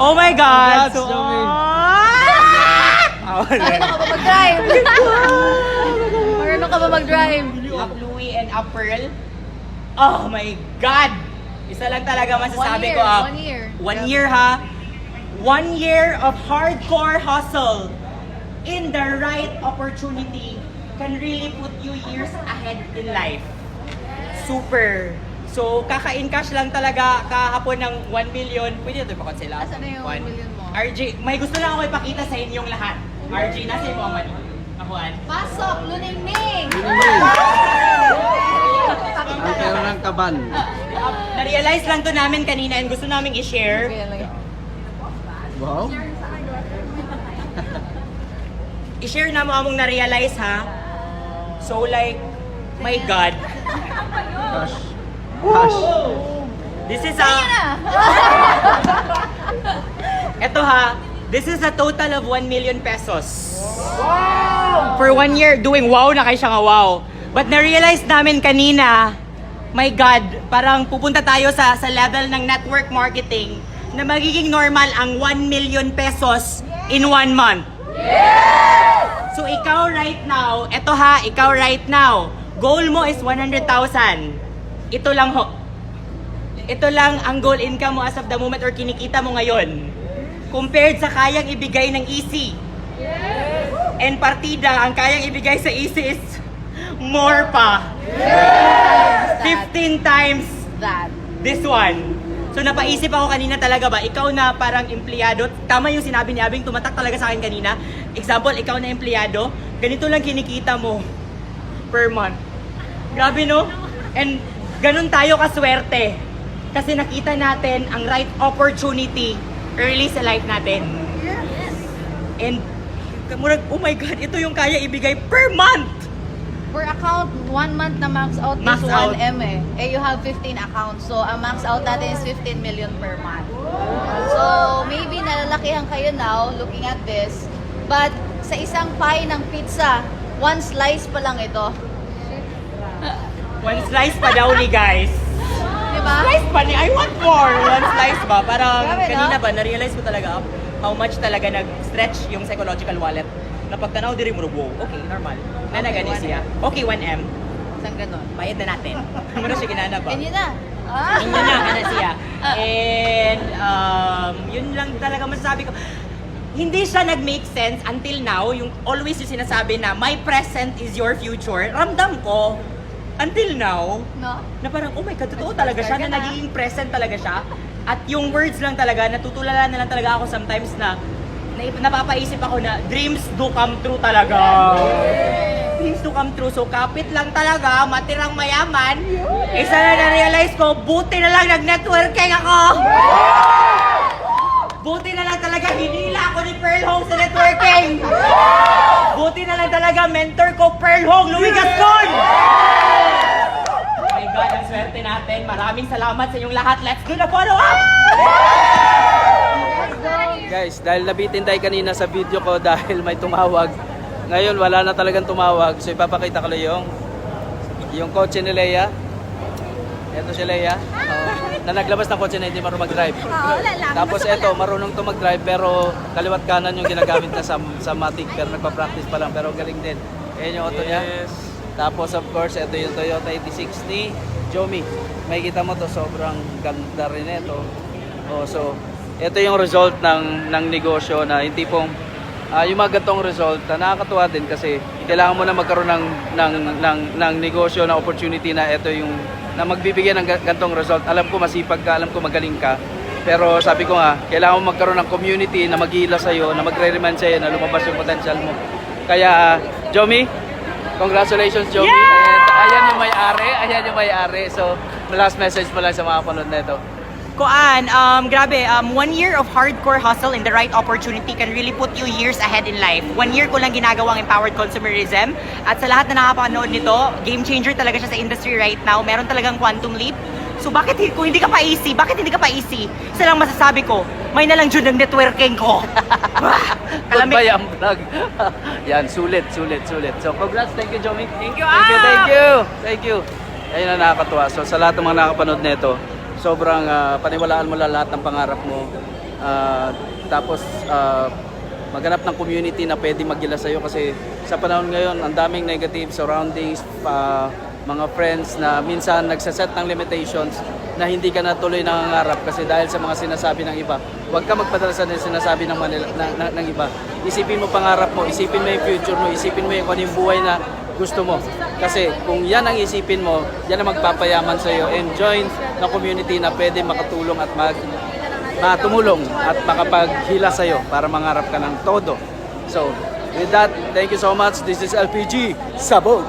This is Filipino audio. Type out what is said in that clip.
Oh my God! Congrats, Joey. Marunong ka ba mag-drive? Marunong ka ba mag-drive? Up Louie and Up Pearl. Oh my God! Isa lang talaga masasabi ko. 1 year. 1 year ha. 1 year of hardcore hustle in the right opportunity can really put you years ahead in life. Super. So, kaka-in cash lang talaga kahapon ng 1 million. Pwede ito ipakot sila? Asan na yung 1 million mo? RJ, may gusto lang ako ipakita sa inyong lahat. RJ, nasa yung mga money? Akuan. Pasok, Luningning! Ang pera ng kaban. Na-realize lang to namin kanina and gusto namin i-share. Wow. I-share na mo among na-realize ha. So like, my God. Cash. Cash. This is a... Eto ha. This is a total of 1 million pesos. Wow! For 1 year, doing wow na kayo siya nga wow. But na-realize namin kanina, my God, parang pupunta tayo sa level ng network marketing na magiging normal ang 1 million pesos in 1 month. So ikaw right now, eto ha, ikaw right now, goal mo is 100,000. Ito lang ho. Ito lang ang goal income mo as of the moment or kinikita mo ngayon. Compared sa kayang ibigay ng easy. And partida, ang kayang ibigay sa easy is more pa. 15 times That. this one. So napaisip ako kanina talaga ba, ikaw na parang empleyado, tama yung sinabi ni Abing, tumatak talaga sa akin kanina. Example, ikaw na empleyado, ganito lang kinikita mo per month. Grabe no? And ganun tayo kaswerte. Kasi nakita natin ang right opportunity early sa life natin. And murag, oh my God, ito yung kaya ibigay per month! Per account, 1 month na max out Max is out. 1M eh. Eh, you have 15 accounts. So, ang max out natin is 15 million per month. So, maybe nalalakihan kayo now looking at this. But, sa isang pie ng pizza, 1 slice pa lang ito. One slice pa daw ni guys. Diba? Slice pa ni, I want more! One slice ba? Parang Grabe, no? kanina ba, na-realize ko talaga how much talaga nag-stretch yung psychological wallet. Na pagtanaw diri mo, wow, okay, normal. Na Okay, nagani 1M. siya. Okay, 1M. Isang ganon. Bayad na natin. Muna siya ginana ba? Ganyan na. Inyo na, kana siya. And, yun lang talaga masasabi ko. Hindi siya nag-make sense until now, yung always yung sinasabi na, my present is your future. Ramdam ko, until now, No? na parang, oh my God, totoo talaga siya, Ka na na. nagiging present talaga siya. At yung words lang talaga, natutulala na lang talaga ako sometimes na napapaisip ako na dreams do come true talaga. Dreams do come true. So kapit lang talaga, matirang mayaman. Isa na na-realize ko, buti na lang nag-networking ako. Buti na lang talaga hinila ako ni Pearl Hong sa networking. Buti na lang talaga mentor ko Pearl Hong, Louie Gascon. Oh my God, ang swerte natin. Maraming salamat sa inyong lahat. Let's do the follow-up! Guys, dahil nabitin tayo kanina sa video ko dahil may tumawag. Ngayon wala na talagang tumawag. So ipapakita ko lang yung kotse ni Leia. Ito si Leia. Na naglabas ng kotse na hindi marunong mag-drive. Tapos ito, marunong to mag-drive pero kaliwat kanan yung ginagamit na sa Matic pero nagpa-practice pa lang pero galing din. Ayan yung auto niya. Tapos of course, ito yung Toyota 86 ni Jomi. May kita mo to, sobrang ganda rin ito. Oh, so ito yung result ng negosyo na hindi pong yung mga gantong result na nakakatuwa din kasi kailangan mo na magkaroon ng negosyo na opportunity na ito yung na magbibigay ng gantong result. Alam ko masipag ka, alam ko magaling ka. Pero sabi ko nga, kailangan mo magkaroon ng community na maghihila sa'yo, na magre-remind sa'yo na lumabas yung potential mo. Kaya, Jomi, congratulations, Jomi. Yeah! And ayan yung may-ari. So, last message mo lang sa mga panood na ito. Koan, grabe, 1 year of hardcore hustle and the right opportunity can really put you years ahead in life. 1 year ko lang ginagawang empowered consumerism at sa lahat na nakapanood nito, game changer talaga siya sa industry right now. Meron talagang quantum leap. So bakit kung hindi ka pa easy? Bakit hindi ka pa easy? Isa lang masasabi ko, may nalang dyan ng networking ko. Goodbye ang vlog. Yan, sulit. So, congrats. Thank you, Jomi. Thank you, Thank you. Ayun na nakakatuwa. So, sa lahat ng mga nakapanood nito, sobrang paniwalaan mo lang lahat ng pangarap mo. Tapos maghanap ng community na pwede magila sa'yo kasi sa panahon ngayon ang daming negative surroundings, mga friends na minsan nagsaset ng limitations na hindi ka na tuloy nangangarap kasi dahil sa mga sinasabi ng iba. Huwag ka magpadala sa sinasabi ng ng iba. Isipin mo pangarap mo, isipin mo yung future mo, isipin mo yung anong buhay na gusto mo. Kasi kung yan ang isipin mo, yan ang magpapayaman sa iyo. And join na community na pwede makatulong at tumulong at makapaghila sa iyo para mangarap ka ng todo. So, with that, thank you so much. This is LPG Sabog.